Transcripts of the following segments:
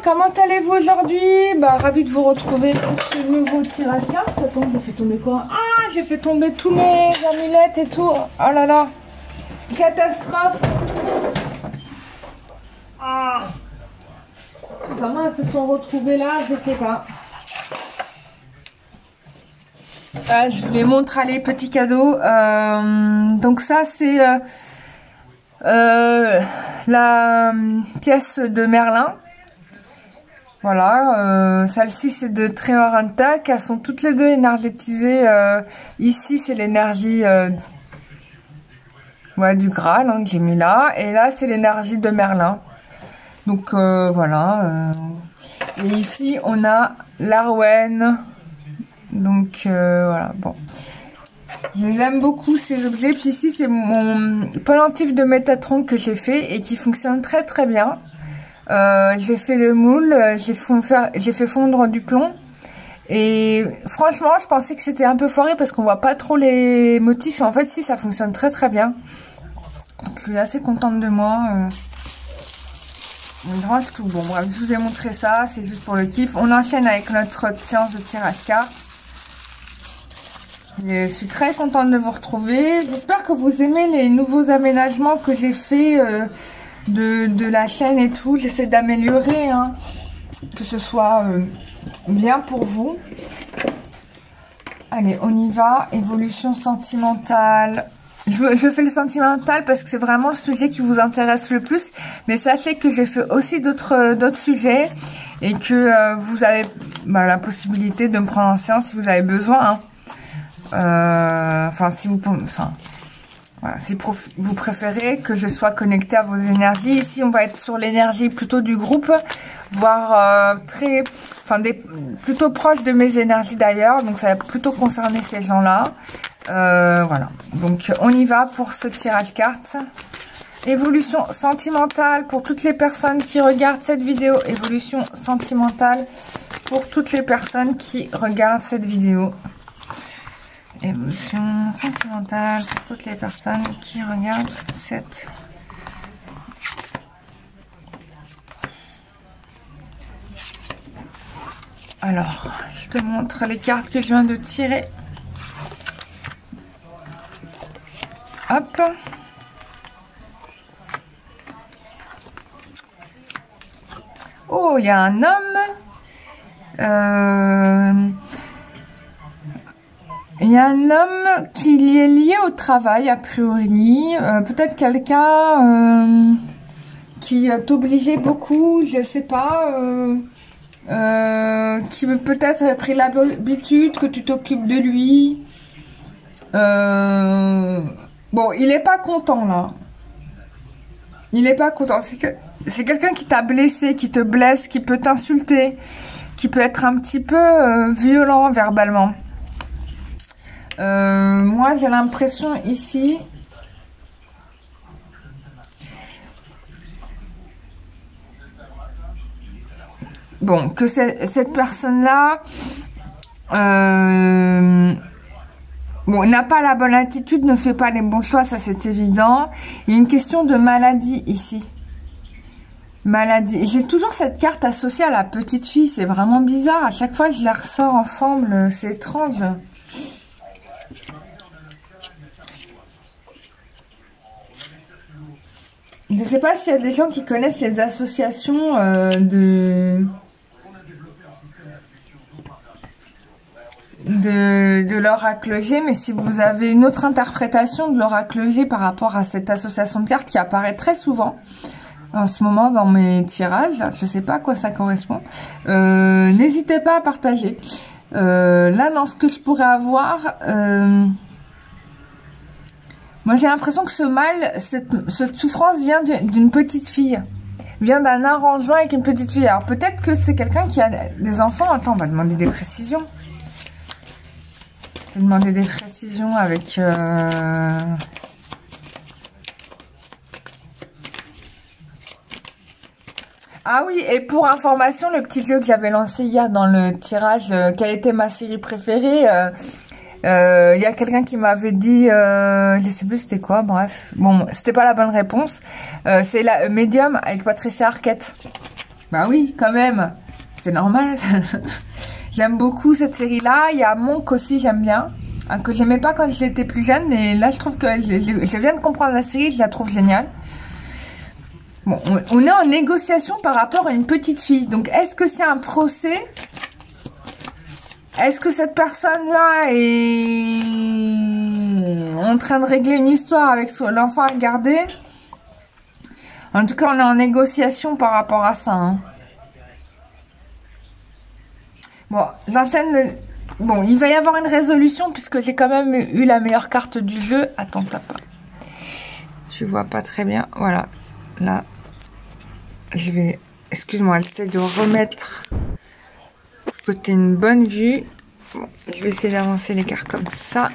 comment allez-vous aujourd'hui? Bah, ravie de vous retrouver pour ce nouveau tirage carte. Attends, j'ai fait tomber quoi? Ah, j'ai fait tomber tous mes amulettes et tout. Oh là là, catastrophe. Ah, comment elles se sont retrouvées là? Je sais pas. Je vous les montre, allez, petit cadeau. Donc ça, c'est la pièce de Merlin. Voilà, celle-ci c'est de Treoranta, elles sont toutes les deux énergétisées. Ici c'est l'énergie du Graal que j'ai mis là, et là c'est l'énergie de Merlin. Donc voilà. Et ici on a l'Arwen. Donc voilà, bon. Je les aime beaucoup ces objets. Puis ici c'est mon pendentif de Métatron que j'ai fait et qui fonctionne très très bien. J'ai fait le moule, j'ai fait fondre du plomb. Et franchement, je pensais que c'était un peu foiré parce qu'on voit pas trop les motifs. Et en fait, si, ça fonctionne très très bien. Donc, je suis assez contente de moi. On range tout. Bon, bref, je vous ai montré ça. C'est juste pour le kiff. On enchaîne avec notre séance de tirage carte. Je suis très contente de vous retrouver. J'espère que vous aimez les nouveaux aménagements que j'ai fait de la chaîne et tout. J'essaie d'améliorer, hein, que ce soit bien pour vous. Allez, on y va. Évolution sentimentale. Je fais le sentimental parce que c'est vraiment le sujet qui vous intéresse le plus. Mais sachez que j'ai fait aussi d'autres sujets et que vous avez la possibilité de me prendre en séance si vous avez besoin, hein. Si vous préférez que je sois connectée à vos énergies. Ici, on va être sur l'énergie plutôt du groupe, voire plutôt proche de mes énergies d'ailleurs. Donc, ça va plutôt concerner ces gens-là. Voilà. Donc, on y va pour ce tirage carte. Évolution sentimentale pour toutes les personnes qui regardent cette vidéo. Évolution sentimentale pour toutes les personnes qui regardent cette vidéo. Évolution sentimentale pour toutes les personnes qui regardent cette... Alors, je te montre les cartes que je viens de tirer. Hop. Oh, il y a un homme. Il y a un homme qui est lié au travail, a priori. Peut-être quelqu'un qui t'obligeait beaucoup, je sais pas. Qui peut-être a pris l'habitude que tu t'occupes de lui. Bon, il est pas content là. Il est pas content. C'est quelqu'un qui t'a blessé, qui te blesse, qui peut t'insulter, qui peut être un petit peu violent verbalement. Moi j'ai l'impression ici que cette personne là n'a pas la bonne attitude, ne fait pas les bons choix, ça c'est évident. Il y a une question de maladie ici. Maladie. J'ai toujours cette carte associée à la petite fille, c'est vraiment bizarre. À chaque fois je la ressors ensemble, c'est étrange. Je ne sais pas s'il y a des gens qui connaissent les associations de l'oracle G, mais si vous avez une autre interprétation de l'oracle G par rapport à cette association de cartes qui apparaît très souvent en ce moment dans mes tirages, je ne sais pas à quoi ça correspond, n'hésitez pas à partager. Là, dans ce que je pourrais avoir... moi, j'ai l'impression que ce mal, cette souffrance vient d'une petite fille. Vient d'un arrangement avec une petite fille. Alors, peut-être que c'est quelqu'un qui a des enfants. Attends, on va demander des précisions. Je vais demander des précisions avec... Ah oui, et pour information, le petit jeu que j'avais lancé hier dans le tirage, quelle était ma série préférée il y a quelqu'un qui m'avait dit, je sais plus c'était quoi, bref. Bon, c'était pas la bonne réponse. C'est la Medium avec Patricia Arquette. Bah oui, quand même. C'est normal. J'aime beaucoup cette série-là. Il y a Monk aussi, j'aime bien. Que j'aimais pas quand j'étais plus jeune, mais là je trouve que je viens de comprendre la série, je la trouve géniale. Bon, on est en négociation par rapport à une petite fille. Donc, est-ce que c'est un procès? Est-ce que cette personne-là est en train de régler une histoire avec l'enfant à garder? En tout cas, on est en négociation par rapport à ça. Hein. Bon, j'enchaîne le... Bon, il va y avoir une résolution puisque j'ai quand même eu la meilleure carte du jeu. Attends, t'as pas... Tu vois pas très bien. Voilà. Là, je vais... Excuse-moi, j'essaie de remettre... que tu aies une bonne vue. Bon, je vais essayer d'avancer les cartes comme ça.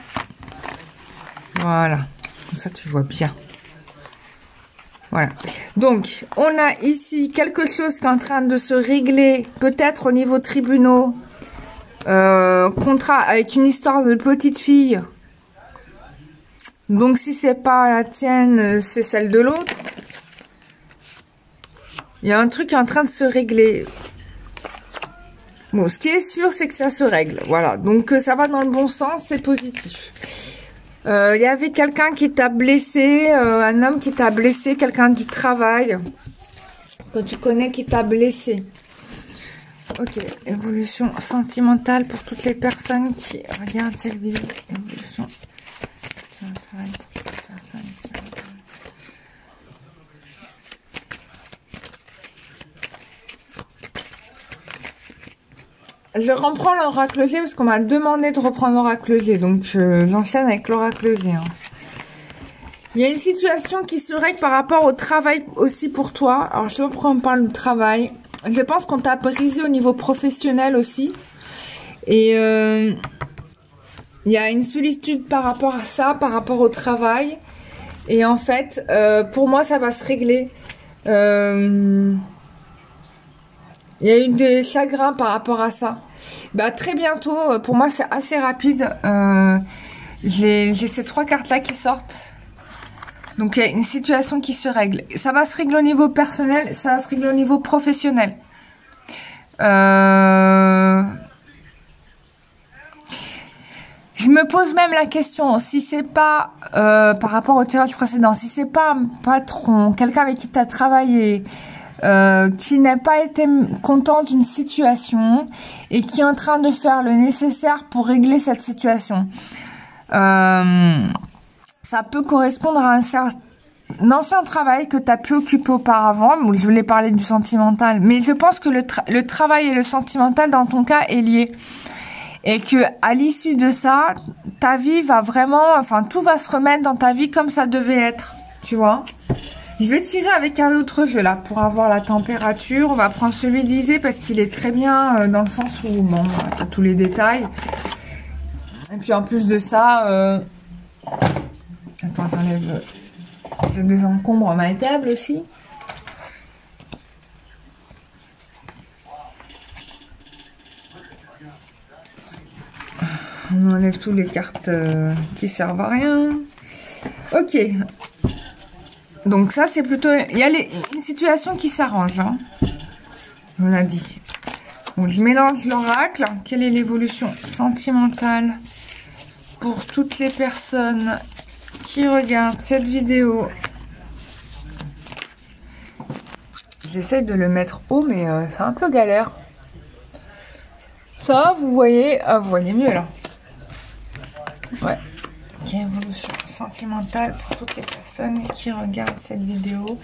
Voilà. Comme ça, tu vois bien. Voilà. Donc, on a ici quelque chose qui est en train de se régler, peut-être au niveau tribunaux. Contrat avec une histoire de petite fille. Donc, si c'est pas la tienne, c'est celle de l'autre. Il y a un truc qui est en train de se régler. Bon, ce qui est sûr, c'est que ça se règle. Voilà. Donc, ça va dans le bon sens, c'est positif. Il y avait quelqu'un qui t'a blessé, un homme qui t'a blessé, quelqu'un du travail que tu connais qui t'a blessé. Ok, évolution sentimentale pour toutes les personnes qui regardent cette vidéo. Évolution sentimentale pour toutes les personnes qui regardent. Je reprends l'oracle G parce qu'on m'a demandé de reprendre l'oracle G. Donc, j'enchaîne avec l'oracle G. Hein. Il y a une situation qui se règle par rapport au travail aussi pour toi. Alors, je sais pas pourquoi on parle du travail. Je pense qu'on t'a brisé au niveau professionnel aussi. Et il y a une sollicitude par rapport à ça, par rapport au travail. Et en fait, pour moi, ça va se régler. Il y a eu des chagrins par rapport à ça. Bah, très bientôt, pour moi c'est assez rapide. J'ai ces 3 cartes-là qui sortent. Donc il y a une situation qui se règle. Ça va se régler au niveau personnel, ça va se régler au niveau professionnel. Je me pose même la question, si c'est pas, par rapport au tirage précédent, si c'est pas un patron, quelqu'un avec qui tu as travaillé, qui n'a pas été content d'une situation et qui est en train de faire le nécessaire pour régler cette situation. Ça peut correspondre à un ancien travail que tu as pu occuper auparavant. Bon, je voulais parler du sentimental, mais je pense que le travail et le sentimental dans ton cas est lié. Et que à l'issue de ça, ta vie va vraiment, enfin tout va se remettre dans ta vie comme ça devait être, tu vois. Je vais tirer avec un autre jeu là pour avoir la température. On va prendre celui d'Isée parce qu'il est très bien dans le sens où bon, t'as tous les détails. Et puis en plus de ça, attends, j'enlève. Je désencombre ma table aussi. On enlève toutes les cartes qui servent à rien. Ok. Donc ça c'est plutôt... Il y a une situation qui s'arrange. Hein. On a dit. Donc je mélange l'oracle. Quelle est l'évolution sentimentale pour toutes les personnes qui regardent cette vidéo? J'essaie de le mettre haut mais c'est un peu galère. Ça vous voyez mieux là. Ouais. Quelle évolution sentimentale pour toutes les personnes qui regardent cette vidéo.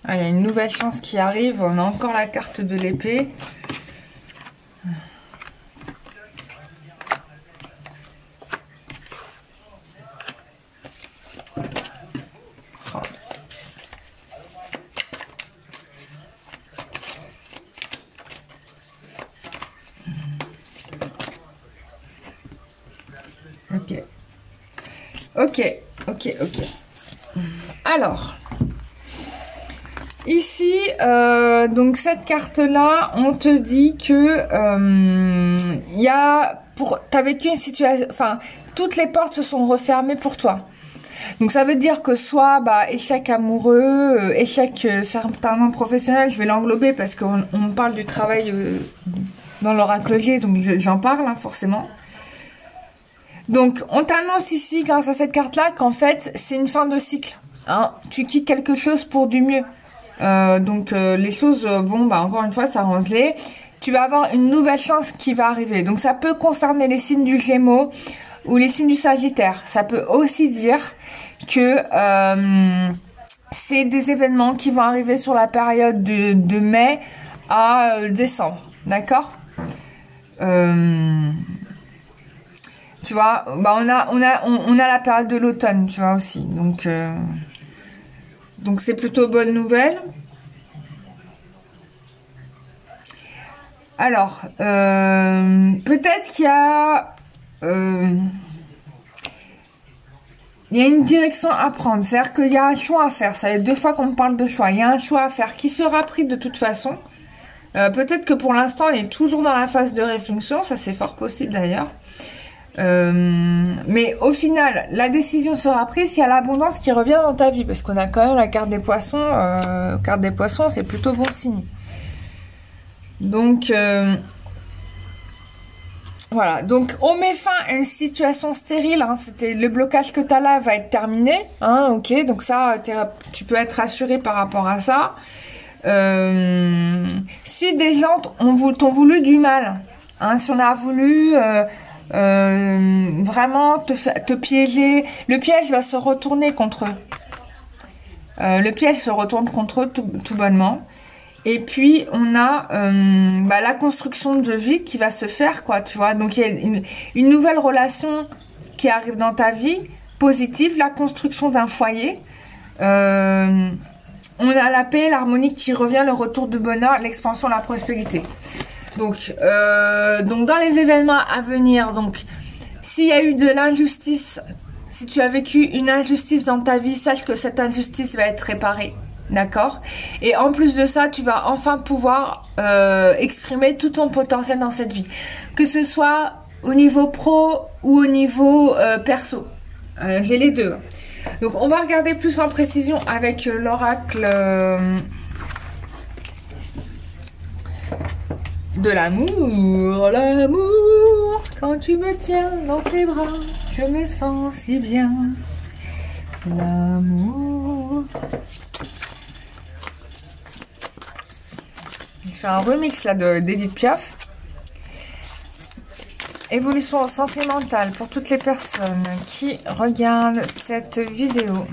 Ah, il y a une nouvelle chance qui arrive. On a encore la carte de l'épée. Ok. Alors, Ici, donc cette carte-là, on te dit que il y a t'as vécu une situation, enfin, toutes les portes se sont refermées pour toi. Donc ça veut dire que soit échec amoureux, échec certainement professionnel, je vais l'englober parce qu'on parle du travail dans l'oracle G, donc j'en parle hein, forcément. Donc on t'annonce ici grâce à cette carte-là qu'en fait c'est une fin de cycle. Hein. Tu quittes quelque chose pour du mieux. Donc les choses vont encore une fois s'arranger. Tu vas avoir une nouvelle chance qui va arriver. Donc ça peut concerner les signes du Gémeaux ou les signes du Sagittaire. Ça peut aussi dire que c'est des événements qui vont arriver sur la période de mai à décembre. D'accord? Tu vois, on a la période de l'automne, tu vois aussi. Donc c'est plutôt bonne nouvelle. Alors, peut-être qu'il y a une direction à prendre. C'est-à-dire qu'il y a un choix à faire. Ça fait 2 fois qu'on me parle de choix. Il y a un choix à faire qui sera pris de toute façon. Peut-être que pour l'instant, on est toujours dans la phase de réflexion. Ça, c'est fort possible d'ailleurs. Mais au final, la décision sera prise s'il y a l'abondance qui revient dans ta vie. Parce qu'on a quand même la carte des poissons. Carte des poissons, c'est plutôt bon signe. Donc, voilà. Donc, on met fin à une situation stérile. Hein. C'était le blocage que tu as là va être terminé. Hein, ok, donc ça, tu peux être rassuré par rapport à ça. Si des gens t'ont voulu du mal, hein, si on a voulu vraiment te piéger, le piège va se retourner contre eux. Le piège se retourne contre eux tout bonnement. Et puis on a la construction de vie qui va se faire, quoi, tu vois. Donc il y a une nouvelle relation qui arrive dans ta vie, positive, la construction d'un foyer. On a la paix, l'harmonie qui revient, le retour de bonheur, l'expansion, la prospérité. Donc dans les événements à venir, donc s'il y a eu de l'injustice, si tu as vécu une injustice dans ta vie, sache que cette injustice va être réparée. D'accord? Et en plus de ça, tu vas enfin pouvoir exprimer tout ton potentiel dans cette vie. Que ce soit au niveau pro ou au niveau perso. J'ai les deux. Donc on va regarder plus en précision avec l'oracle de l'amour. L'amour, quand tu me tiens dans tes bras, je me sens si bien. L'amour. Je fais un remix là d'Edith Piaf. Évolution sentimentale pour toutes les personnes qui regardent cette vidéo.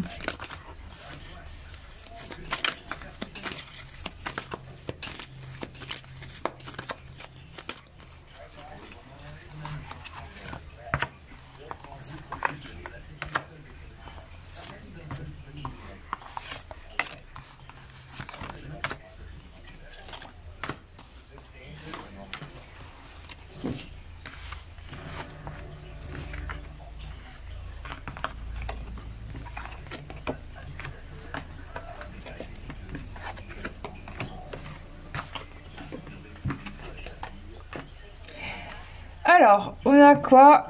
Alors, on a quoi?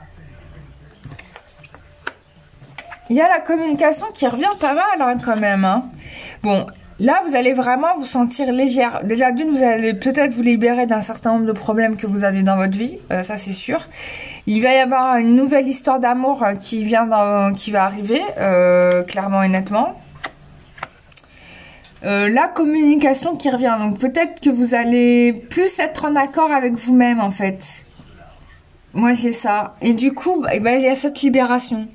Il y a la communication qui revient pas mal hein, quand même. Hein. Bon, là, vous allez vraiment vous sentir légère. Déjà, d'une, vous allez peut-être vous libérer d'un certain nombre de problèmes que vous aviez dans votre vie. Ça, c'est sûr. Il va y avoir une nouvelle histoire d'amour qui va arriver, clairement et nettement. La communication qui revient. Donc, peut-être que vous allez plus être en accord avec vous-même, en fait. Moi, j'ai ça. Et du coup, il y a cette libération.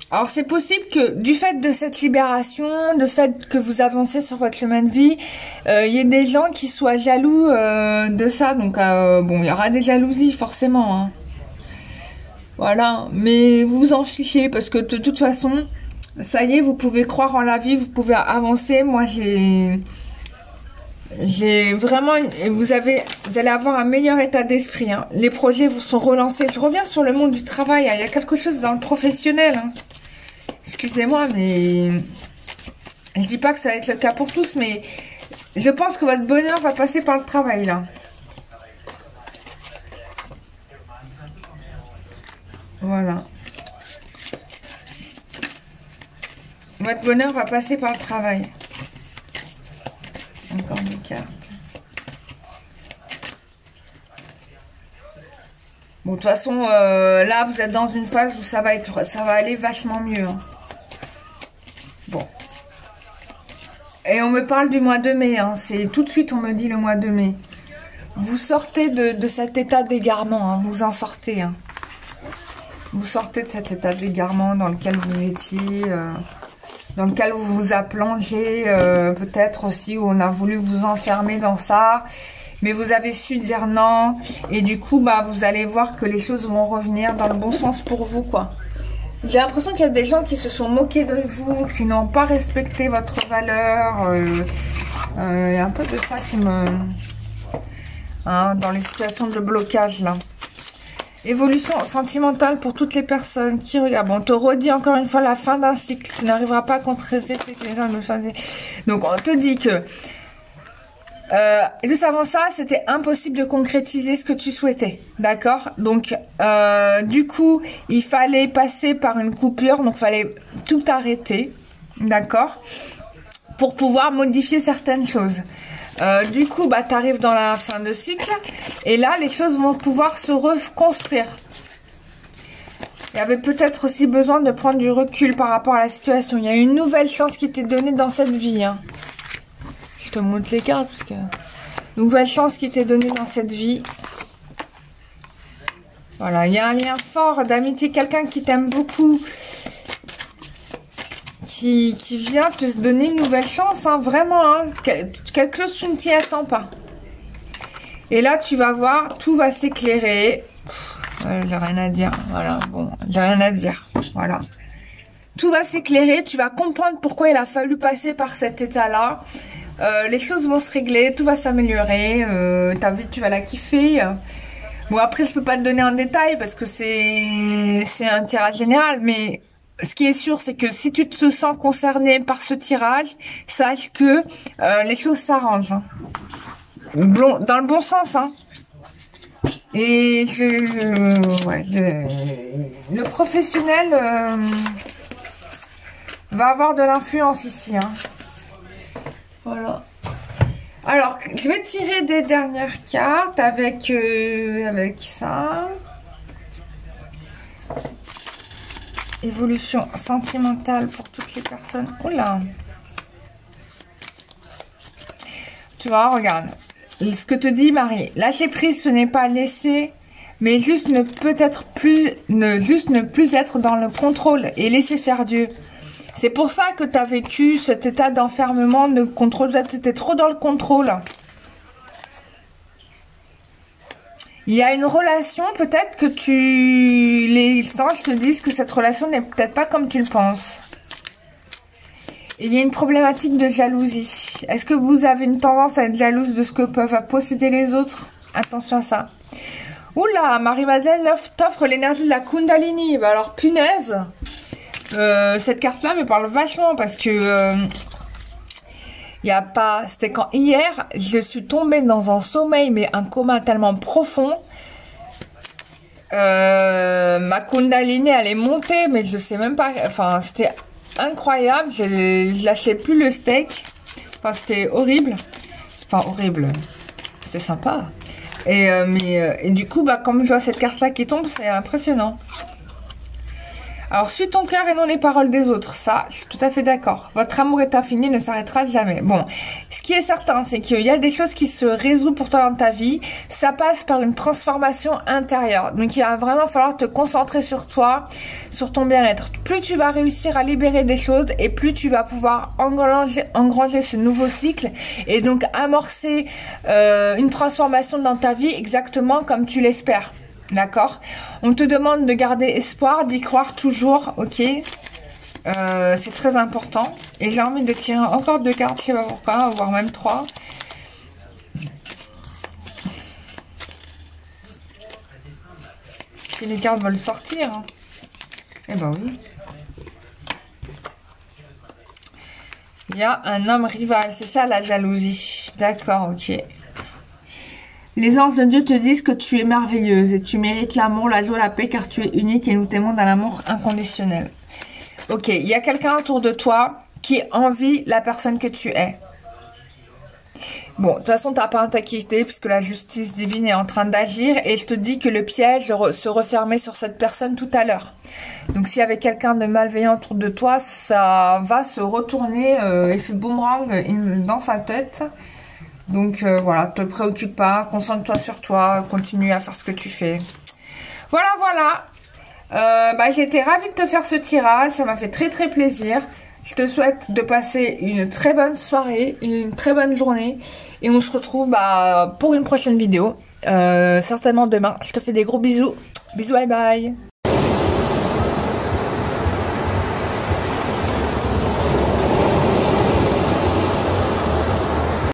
Alors, c'est possible que du fait de cette libération, du fait que vous avancez sur votre chemin de vie, il y ait des gens qui soient jaloux de ça. Donc, bon, il y aura des jalousies, forcément. Hein. Voilà. Mais vous vous en fichez parce que de toute façon, ça y est, vous pouvez croire en la vie, vous pouvez avancer. Moi, j'ai vraiment, vous allez avoir un meilleur état d'esprit. Hein. Les projets vous sont relancés. Je reviens sur le monde du travail. Hein. Il y a quelque chose dans le professionnel. Hein. Excusez-moi, mais Je dis pas que ça va être le cas pour tous, mais je pense que votre bonheur va passer par le travail, là. Voilà. Votre bonheur va passer par le travail. Encore des cartes. Bon, de toute façon, là, vous êtes dans une phase où ça va aller vachement mieux. Hein. Bon. Et on me parle du mois de mai. Hein. C'est tout de suite, on me dit le mois de mai. Vous sortez de cet état d'égarement. Hein. Vous en sortez. Hein. Vous sortez de cet état d'égarement dans lequel vous étiez, dans lequel vous vous a plongé, peut-être aussi, où on a voulu vous enfermer dans ça. Mais vous avez su dire non. Et du coup, bah, vous allez voir que les choses vont revenir dans le bon sens pour vous, quoi. J'ai l'impression qu'il y a des gens qui se sont moqués de vous, qui n'ont pas respecté votre valeur. Il y a un peu de ça qui me... Hein, dans les situations de blocage, là. Évolution sentimentale pour toutes les personnes qui regardent. Bon, on te redit encore une fois la fin d'un cycle. Tu n'arriveras pas à contrer les uns le choisir. Donc, on te dit que... juste avant ça, c'était impossible de concrétiser ce que tu souhaitais, d'accord? Donc, du coup, il fallait passer par une coupure, donc il fallait tout arrêter, d'accord? Pour pouvoir modifier certaines choses. Du coup, bah, tu arrives dans la fin de cycle, et là, les choses vont pouvoir se reconstruire. Il y avait peut-être aussi besoin de prendre du recul par rapport à la situation. Il y a une nouvelle chance qui t'est donnée dans cette vie, hein. Je te montre les cartes parce que... Nouvelle chance qui t'est donnée dans cette vie. Voilà, il y a un lien fort d'amitié, quelqu'un qui t'aime beaucoup. Qui vient te donner une nouvelle chance, hein, vraiment. Hein, quelque chose que tu ne t'y attends pas. Et là, tu vas voir, tout va s'éclairer. Ouais, j'ai rien à dire. Voilà, bon, j'ai rien à dire. Voilà. Tout va s'éclairer, tu vas comprendre pourquoi il a fallu passer par cet état-là. Les choses vont se régler, tout va s'améliorer, ta vie tu vas la kiffer. Bon après je peux pas te donner un détail parce que c'est un tirage général, mais ce qui est sûr c'est que si tu te sens concerné par ce tirage, sache que les choses s'arrangent. Hein. Dans le bon sens. Hein. Et le professionnel va avoir de l'influence ici. Hein. Voilà. Alors, je vais tirer des dernières cartes avec ça. Évolution sentimentale pour toutes les personnes. Oula. Tu vois, regarde. Ce que te dit Marie. Lâcher prise, ce n'est pas laisser, mais juste ne plus être dans le contrôle et laisser faire Dieu. C'est pour ça que tu as vécu cet état d'enfermement, de contrôle. Tu étais trop dans le contrôle. Il y a une relation, peut-être que les anges te disent que cette relation n'est peut-être pas comme tu le penses. Il y a une problématique de jalousie. Est-ce que vous avez une tendance à être jalouse de ce que peuvent posséder les autres? Attention à ça. Oula, Marie-Madeleine t'offre l'énergie de la Kundalini. Bah alors, punaise. Cette carte-là me parle vachement parce que y a pas. C'était quand hier, je suis tombée dans un sommeil, mais un coma tellement profond. Ma Kundalini, elle est montée, mais je sais même pas. Enfin, c'était incroyable. Je lâchais plus le steak. Enfin, c'était horrible. Enfin, horrible. C'était sympa. Et du coup, bah, comme je vois cette carte-là qui tombe, c'est impressionnant. Alors, suis ton cœur et non les paroles des autres. Ça, je suis tout à fait d'accord. Votre amour est infini, ne s'arrêtera jamais. Bon, ce qui est certain, c'est qu'il y a des choses qui se résolvent pour toi dans ta vie. Ça passe par une transformation intérieure. Donc, il va vraiment falloir te concentrer sur toi, sur ton bien-être. Plus tu vas réussir à libérer des choses et plus tu vas pouvoir engranger ce nouveau cycle et donc amorcer une transformation dans ta vie exactement comme tu l'espères. D'accord? On te demande de garder espoir, d'y croire toujours, ok? C'est très important. Et j'ai envie de tirer encore 2 cartes, je sais pas pourquoi, voire même 3. Si les cartes veulent sortir. Hein. Eh ben oui. y a un homme rival, c'est ça la jalousie. D'accord, ok. Les anges de Dieu te disent que tu es merveilleuse et tu mérites l'amour, la joie, la paix car tu es unique et nous t'aimons dans l'amour inconditionnel. Ok, il y a quelqu'un autour de toi qui envie la personne que tu es. Bon, de toute façon, t'as pas à t'inquiéter puisque la justice divine est en train d'agir et je te dis que le piège se refermait sur cette personne tout à l'heure. Donc, s'il y avait quelqu'un de malveillant autour de toi, ça va se retourner effet boomerang dans sa tête. Donc, voilà, te préoccupe pas, concentre-toi sur toi, continue à faire ce que tu fais. Voilà, voilà. J'ai été ravie de te faire ce tirage, ça m'a fait très très plaisir. Je te souhaite de passer une très bonne soirée, une très bonne journée. Et on se retrouve pour une prochaine vidéo. Certainement demain. Je te fais des gros bisous. Bisous, bye bye.